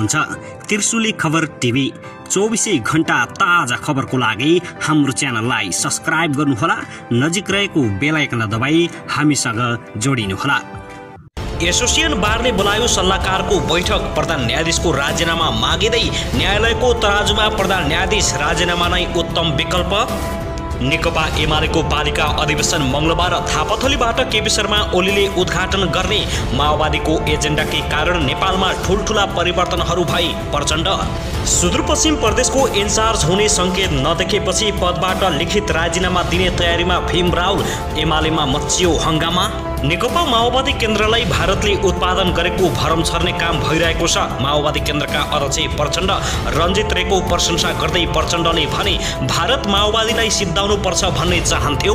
हुनुहुन्छ त्रिशुली खबर टिभी। 24 घण्टा ताजा खबरको लागि हाम्रो च्यानललाई सब्स्क्राइब गर्नुहोला, नजिक रहेको बेल आइकन दबाई हामीसँग जोडिनुहोला। एसोसिएसन बारले बोलायो सल्लाहकारको बैठक, प्रधान न्यायाधीशको राजीनामा मागिँदै न्यायालयको तराजुमा प्रधान न्यायाधीश राजीनामा नै उत्तम विकल्प। नेकपा एमालेको पालिका अधिवेशन मंगलबार थापाथलीबाट केपी शर्मा ओलीले उद्घाटन गर्ने। माओवादीको एजेन्डाकै कारण नेपालमा ठूलठूला परिवर्तनहरू भई प्रचण्ड। सुदूरपश्चिम प्रदेशको इन्चार्ज हुने संकेत नदेखेपछि पदबाट लिखित राजीनामा दिने तयारीमा भीम रावल। एमालेमा मचियो हंगामा। नेकपा माओवादी केन्द्रलाई भारतले उत्पादन गरेको भरम छर्ने काम भइरहेको छ। माओवादी केन्द्रका अध्यक्ष प्रचण्ड रञ्जित रेको प्रशंसा गर्दै प्रचण्डले भने भारत माओवादीलाई सिद्धाउनु पर्छ भन्ने चाहन्थ्यो।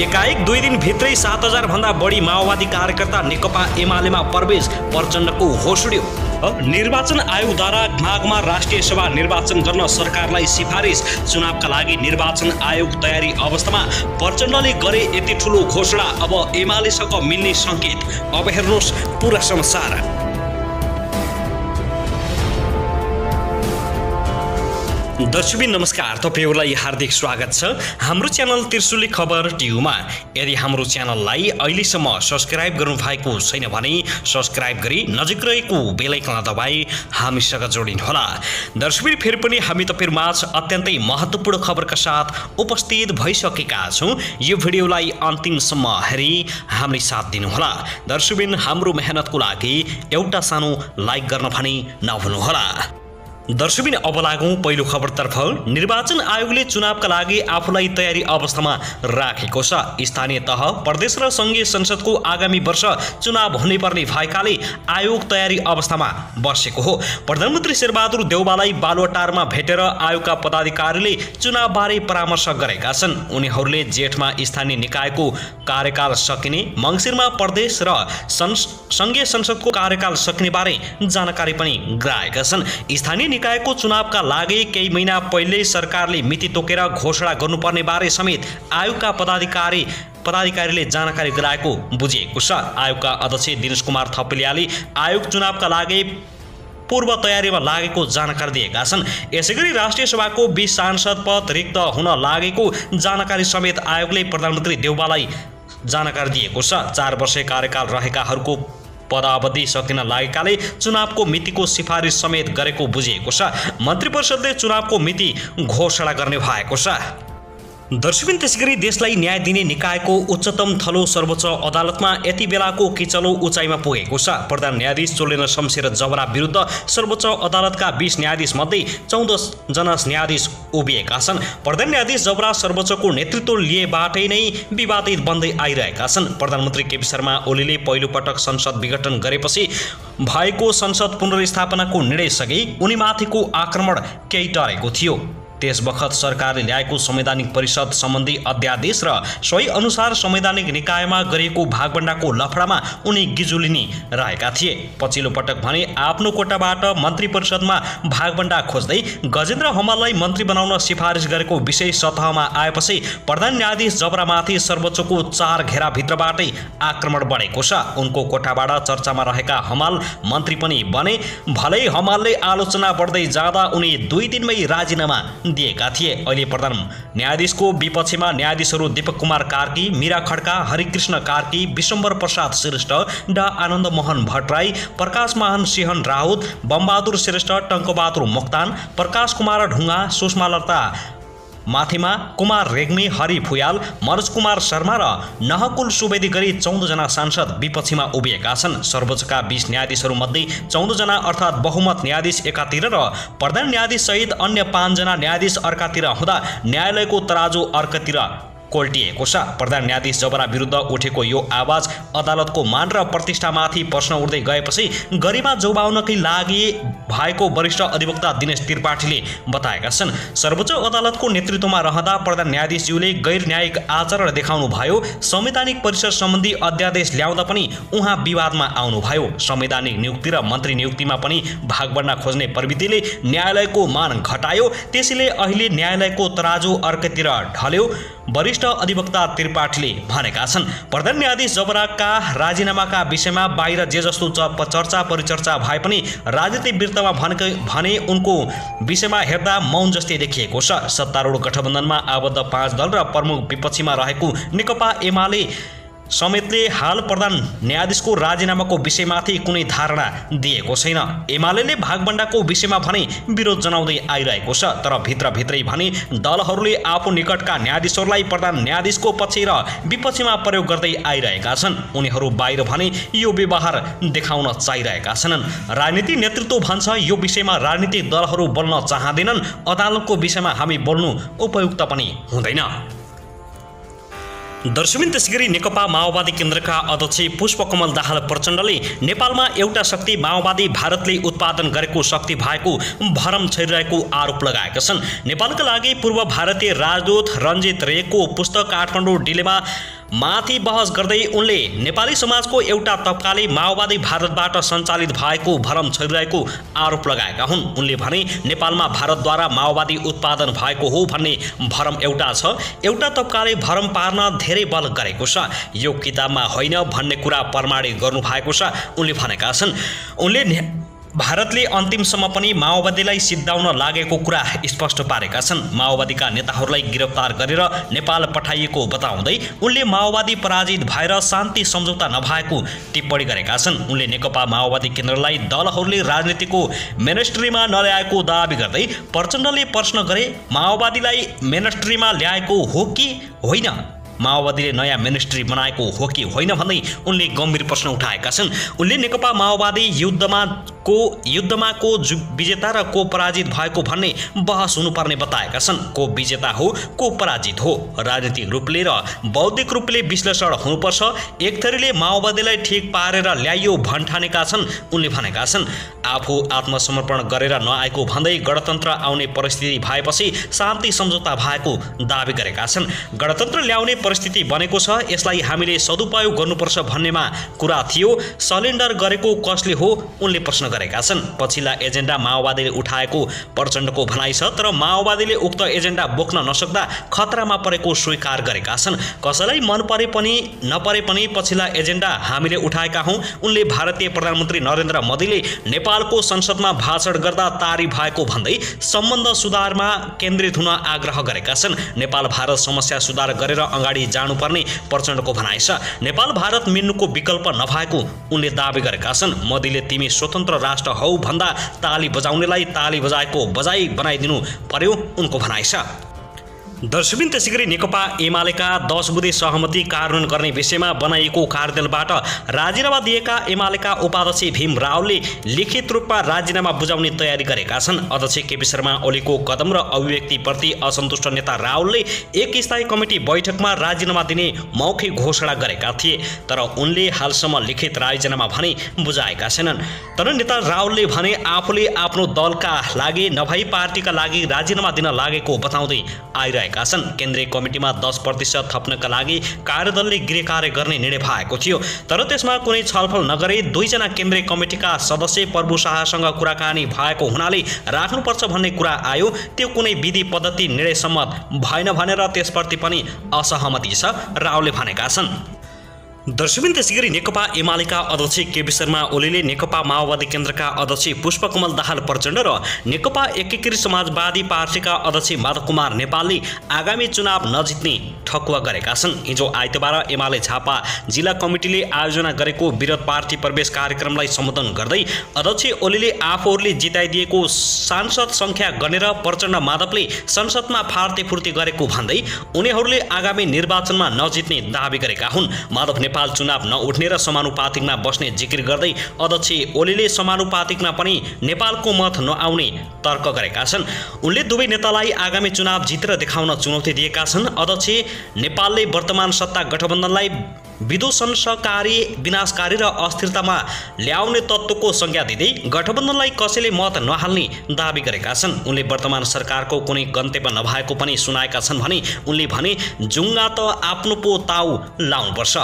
एकाएक 2 दिन भित्रै 7000 भन्दा बढी माओवादी कार्यकर्ता नेकपा एमालेमा प्रवेश, प्रचण्डको होस उड्यो। निर्वाचन आयोगद्वारा माघमा राष्ट्रिय सभा निर्वाचन गर्न सरकारलाई सिफारिस। चुनावका लागि निर्वाचन आयोग तयारी अवस्थामा, प्रचण्डले गरे यति ठूलो घोषणा। अब एमालेसँग मिल्ने संकेत। अब हेर्नुहोस् पूरा समाचार। दर्शकबिन नमस्कार, तपाईहरुलाई हार्दिक स्वागत छ हाम्रो च्यानल त्रिशुली खबर टिभीमा। यदि हाम्रो च्यानललाई अहिलेसम्म सब्स्क्राइब गर्नु भएको छैन भने सब्स्क्राइब गरी नजिक रहेको बेल आइकन दबाई हामीसँग जोडिनुहोला। दर्शकबिन फेरि पनि हामी तपाईहरुमाझ अत्यन्तै महत्त्वपूर्ण खबरका साथ उपस्थित भइसकेका छौं। यो भिडियोलाई अन्तिमसम्म हेरी हामी साथ दिनुहोला। दर्शकबिन हाम्रो मेहनतको लागि एउटा सानो लाइक गर्न पनि नभुल्नुहोला। दर्शकबिन अब लागौं पहिलो खबरतर्फ। निर्वाचन आयोगले चुनावका लागि आफूलाई तयारी अवस्थामा राखेको छ। स्थानीय तह, प्रदेश र संघीय संसदको आगामी वर्ष चुनाव हुने पर्ने भएकाले आयोग तयारी अवस्थामा बसेको हो। प्रधानमन्त्री शेरबहादुर देउवालाई बालुवाटारमा भेटेर आयोगका पदाधिकारीले चुनावबारे परामर्श गरेका छन्। उनीहरूले जेठमा स्थानीय निकायको कार्यकाल सकिने, मङ्सिरमा प्रदेश र संघीय संसदको कार्यकाल सकिने बारे जानकारी पनि गराएका छन्। स्थानीय निकायको चुनावका लागि केही महिना पहिले सरकारले मिति तोकेर घोषणा गर्नुपर्ने बारे समेत आयोगका पदाधिकारीले जानकारी गराएको बुझिएको छ। आयोगका अध्यक्ष दिनेश कुमार थपलियाले आयोग चुनावका लागि पूर्व तयारीमा लागेको जानकारी दिएका छन्। यसैगरी राष्ट्रिय सभाको 20 सांसद पद रिक्त हुन लागेको जानकारी समेत आयोगले प्रधानमन्त्री देउवालाई जानकारी दिएको छ। 4 वर्ष कार्यकाल रहेकाहरूको पदावधि सकिन लागेकाले चुनावको मितिको सिफारिस समेत गरेको बुझिएको छ। मन्त्री परिषदले चुनावको मिति घोषणा गर्ने भएको छ। दर्शकबिन त्यसैगरी देशलाई न्याय दिने निकायको उच्चतम थलो सर्वोच्च अदालतमा यति बेलाको किचलो उचाइमा पुगेको छ। प्रधान न्यायाधीश चोलेन शमशेर जबरा विरुद्ध सर्वोच्च अदालतका 20 न्यायाधीश मध्ये 14 जना न्यायाधीश उभिएका छन्। प्रधान न्यायाधीश जबरा सर्वोच्चको नेतृत्व लिएबाटै नै विवादित बन्दै आइरहेका छन्। प्रधानमन्त्री केपी शर्मा ओलीले पहिलो पटक संसद विघटन गरेपछि भएको संसद पुनर्स्थापनाको निर्णयसँगै उनीमाथिको आक्रमण केही टरेको थियो। त्यसबखत सरकारले ल्याएको संवैधानिक परिषद सम्बन्धी अध्यादेश र सोही अनुसार संवैधानिक निकायमा गरिएको भागभण्डाको लफडामा उनी गिजुलिनी रहेका थिए। पछिल्लो पटक भने आफ्नो कोटाबाट मन्त्री परिषदमा भागभण्डा खोज्दै गजेन्द्र हमाललाई मन्त्री बनाउन सिफारिस गरेको विषय सतहमा आएपछि प्रधान न्यायाधीश जबरामाथि सर्वोच्चको 4 घेराभित्रबाटै आक्रमण बढेको छ। उनको कोठाबाट चर्चामा रहेका हमाल मन्त्री पनि बने। भलै हमालले आलोचना बढ्दै जाँदा उनी 2 दिनमै राजीनामा दिएका थिए। अहिले प्रधान न्यायाधीशको विपक्षमा न्यायाधीशहरू दीपक कुमार कार्की, मीरा खड्का, हरिकृष्ण कार्की, विशम्बर प्रसाद श्रेष्ठ, डा आनन्द मोहन भट्टराई, प्रकाश मान सिंहन राउत, बमबहादुर श्रेष्ठ, टङ्कबहादुर मोक्तान, प्रकाश कुमार ढुङ्गा, सुषमा लता माथिमा, कुमार रेग्मी, हरि फुयाल, मनोज कुमार शर्मा र नहकुल सुवेदी गरी 14 जना सांसद विपक्षमा उभिएका छन्। सर्वोच्चका 20 न्यायाधीशहरू मध्ये 14 जना अर्थात् बहुमत न्यायाधीश एकातिर र प्रधान न्यायाधीश सहित अन्य 5 जना न्यायाधीश अर्कातिर हुँदा न्यायालयको तराजु अर्कातिर कोल्टिएको छ। प्रधान न्यायाधीश जबरा विरुद्ध उठेको यो आवाज अदालतको मान र प्रतिष्ठामाथि प्रश्न उठ्दै गएपछि गरिमा जोगाउनकै लागि भएको वरिष्ठ अधिवक्ता दिनेश त्रिपाठीले बताएका छन्। सर्वोच्च अदालतको नेतृत्वमा रहँदा प्रधान न्यायाधीशज्यूले गैर न्यायिक आचरण देखाउनु भयो। संवैधानिक परिषद सम्बन्धी अध्यादेश ल्याउँदा पनि उहाँ विवादमा आउनुभयो। संवैधानिक नियुक्ति र मन्त्री नियुक्तिमा पनि भागभण्डा खोज्ने प्रवृत्तिले न्यायालयको मान घटायो। त्यसैले अहिले न्यायालयको तराजु अर्कतिर ढल्यो। वरिष्ठ अधिवक्ता त्रिपाठीले भनेका छन्। प्रधान न्यायाधीश जबराका राजीनामाका विषयमा बाहिर जे जस्तो चर्चा परिचर्चा भए पनि राजनीतिक वृत्तमा भने उनको विषयमा हेर्दा मौन जस्तै देखिएको छ। सत्तारूढ गठबन्धनमा आबद्ध 5 दल र प्रमुख विपक्षीमा रहेको नेकपा एमाले समेतले हाल प्रधान न्यायाधीशको राजीनामाको विषयमाथि कुनै धारणा दिएको छैन। एमाले भागबण्डाको विषयमा भने विरोध जनाउँदै आइरहेको छ, तर भित्रभित्रै भने दलहरूले आफू निकटका न्यायाधीशहरूलाई प्रधान न्यायाधीशको पक्ष र विपक्षीमा प्रयोग गर्दै आइरहेका छन्। उनीहरू बाहिर भने यो व्यवहार देखाउन चाहिरहेका छन्। राजनीतिक नेतृत्व भन्छ यो विषयमा राजनीतिक दलहरू बोल्न चाहँदैनन्, अदालतको विषयमा हामी बोल्नु उपयुक्त पनि हुँदैन। दर्शकबिन त्यसैगरी नेकपा माओवादी केन्द्रका अध्यक्ष पुष्पकमल दाहाल प्रचण्डले नेपालमा एउटा शक्ति माओवादी भारतले उत्पादन गरेको शक्ति भएको भरम छरिरहेको आरोप लगाएका छन्। नेपालका लागि पूर्व भारतीय राजदूत रञ्जित रेको पुस्तक काठमाडौँ डिलेमा माथि बहस गर्दै उनले नेपाली समाजको एउटा तबकाले माओवादी भारतबाट सञ्चालित भएको भरम छरिरहेको आरोप लगाएका हुन्। उनले भने नेपालमा भारतद्वारा माओवादी उत्पादन भएको हो भन्ने भरम एउटा छ, एउटा तबकाले भरम पार्न धेरै बल गरेको छ, यो किताबमा होइन भन्ने कुरा प्रमाणित गर्नु भएको छ उनले भनेका छन्। उनले भारतले अन्तिमसम्म पनि माओवादीलाई सिद्धाउन लागेको कुरा स्पष्ट पारेका छन्। माओवादीका नेताहरूलाई गिरफ्तार गरेर नेपाल पठाइएको बताउँदै उनले माओवादी पराजित भएर शान्ति सम्झौता नभएको टिप्पणी गरेका छन्। उनले नेकपा माओवादी केन्द्रलाई दलहरूले राजनीतिको मेनस्ट्रीमा नल्याएको दाबी गर्दै प्रचण्डले प्रश्न गरे, माओवादीलाई मेनस्ट्रीमा ल्याएको हो कि होइन, माओवादीले नयाँ मिनिस्ट्री बनाएको हो कि होइन भन्दै उनले गम्भीर प्रश्न उठाएका छन्। उनले नेकपा माओवादी युद्धमा को विजेता र को पराजित भएको भन्ने बहस हुनुपर्ने बताएका छन्। को विजेता हो, को पराजित हो, राजनीतिक रूपले र बौद्धिक रूपले विश्लेषण हुनुपर्छ। एक थरीले माओवादीलाई ठिक पारेर ल्याइयो भन्ठानेका छन् उनले भनेका छन्। आफू आत्मसमर्पण गरेर नआएको भन्दै गणतन्त्र आउने परिस्थिति भएपछि शान्ति सम्झौता भएको दाबी गरेका छन्। गणतन्त्र ल्याउने परिस्थिति बनेको छ, यसलाई हामीले सदुपयोग गर्नुपर्छ भन्नेमा कुरा थियो। सरेन्डर गरेको कसले हो उनले प्रश्न गरेका छन्। पछिल्ला एजेन्डा माओवादीले उठाएको प्रचण्डको भनाइ छ, तर माओवादीले उक्त एजेन्डा बोक्न नसक्दा खतरामा परेको स्वीकार गरेका छन्। कसैलाई मन परे पनि नपरे पनि पछिल्ला एजेन्डा हामीले उठाएका हौं। उनले भारतीय प्रधानमन्त्री नरेन्द्र मोदीले नेपालको संसदमा भाषण गर्दा तारी भएको भन्दै सम्बन्ध सुधारमा केन्द्रित हुन आग्रह गरेका छन्। नेपाल भारत समस्या सुधार गरेर अगाडि जानुपर्ने प्रचण्डको भनाइ छ। नेपाल भारत मिल्नुको विकल्प नभएको उनले दाबी गरेका छन्। मोदीले तिमी स्वतन्त्र राष्ट्र हौ भन्दा ताली बजाउनेलाई ताली बजाएको बजाई बनाइदिनु पर्यो उनको भनाइ छ। दर्शकबिन त्यसैगरी नेकपा एमालेका 10 बुँदे सहमति कार्यान्वयन गर्ने विषयमा बनाइएको कार्यदलबाट राजीनामा दिएका एमालेका उपाध्यक्ष भीम रावलले लिखित रूपमा राजीनामा बुझाउने तयारी गरेका छन्। अध्यक्ष केपी शर्मा ओलीको कदम र अभिव्यक्तिप्रति असन्तुष्ट नेता रावलले एक स्थायी कमिटी बैठकमा राजीनामा दिने मौखिक घोषणा गरेका थिए, तर उनले हालसम्म लिखित राजीनामा भने बुझाएका छैनन्। तर नेता रावलले भने आफूले आफ्नो दलका लागि नभई पार्टीका लागि राजीनामा दिन लागेको बताउँदै आइरहेका छन्। केन्द्रीय कमिटीमा 10% थप्नका लागि कार्यदलले गृह कार्य गर्ने निर्णय भएको थियो, तर त्यसमा कुनै छलफल नगरे 2 जना केन्द्रीय कमिटीका सदस्य प्रभु शाहसँग कुराकानी भएको हुनाले राख्नुपर्छ भन्ने कुरा आयो। त्यो कुनै विधि पद्धति निर्णय सम्मत भएन भनेर त्यसप्रति पनि असहमति छ रावलले भनेका छन्। दर्शकबिन त्यसैगरी नेकपा एमालेका अध्यक्ष केपी शर्मा ओलीले नेकपा माओवादी केन्द्रका अध्यक्ष पुष्पकमल दाहाल प्रचण्ड र नेकपा एकीकृत समाजवादी पार्टीका अध्यक्ष माधव कुमार नेपालले आगामी चुनाव नजित्ने ठकुवा गरेका छन्। हिजो आइतबार एमाले झापा जिल्ला कमिटीले आयोजना गरेको विरोध पार्टी प्रवेश कार्यक्रमलाई सम्बोधन गर्दै अध्यक्ष ओलीले आफूहरूले जिताइदिएको सांसद संख्या गनेर प्रचण्ड माधवले संसदमा फार्तेफुर्ती गरेको भन्दै उनीहरूले आगामी निर्वाचनमा नजित्ने दाबी गरेका हुन्। माधव नेपाल चुनाव नउठ्ने र समानुपातिकमा बस्ने जिकिर गर्दै अध्यक्ष ओलीले समानुपातिकमा पनि नेपालको मत नआउने तर्क गरेका छन्। उनले दुवै नेतालाई आगामी चुनाव जितेर देखाउन चुनौती दिएका छन्। अध्यक्ष नेपालले वर्तमान सत्ता गठबन्धनलाई विध्वंसकारी, विनाशकारी र अस्थिरतामा ल्याउने तत्त्वको संज्ञा दिँदै गठबन्धनलाई कसैले मत नहाल्ने दाबी गरेका छन्। उनले वर्तमान सरकारको कुनै गन्तव्य नभएको पनि सुनाएका छन् भने उनले भने जुङ्गा त आफ्नो पो ताउ लाउनुपर्छ।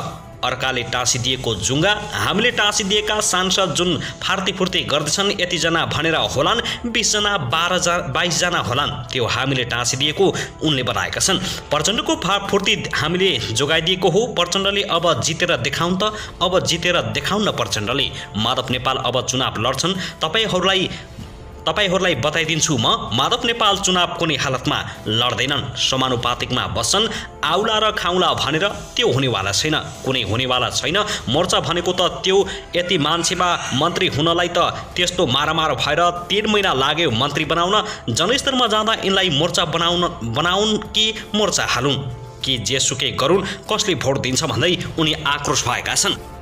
अर्काले टाँसिदिएको जुङ्गा हामीले टाँसिदिएका सांसद जुन फार्तीफुर्ती गर्दैछन् यतिजना भनेर होलान्, 20 जना 22 जना होलान्, त्यो हामीले टाँसिदिएको उनले बताएका छन्। प्रचण्डको फुर्ती हामीले जोगाइदिएको हो। प्रचण्डले अब जितेर देखाउन् त, अब जितेर देखाउन प्रचण्डले। माधव नेपाल अब चुनाव लड्छन्। तपाईहरूलाई बताइदिन्छु म, माधव नेपाल चुनाव कुनै हालतमा लड्दैनन्, समानुपातिकमा बस्छन्। आउला र खाउला भनेर त्यो हुनेवाला छैन, कुनै हुनेवाला छैन। मोर्चा भनेको त त्यो यति मान्छेमा मन्त्री हुनलाई त त्यस्तो मारामार भएर 3 महिना लाग्यो मन्त्री बनाउन। जनस्तरमा जाँदा यिनलाई मोर्चा बनाउन् कि मोर्चा हालुन् कि जेसुकै गरून्, कसले भोट दिन्छ भन्दै उनी आक्रोश भएका छन्।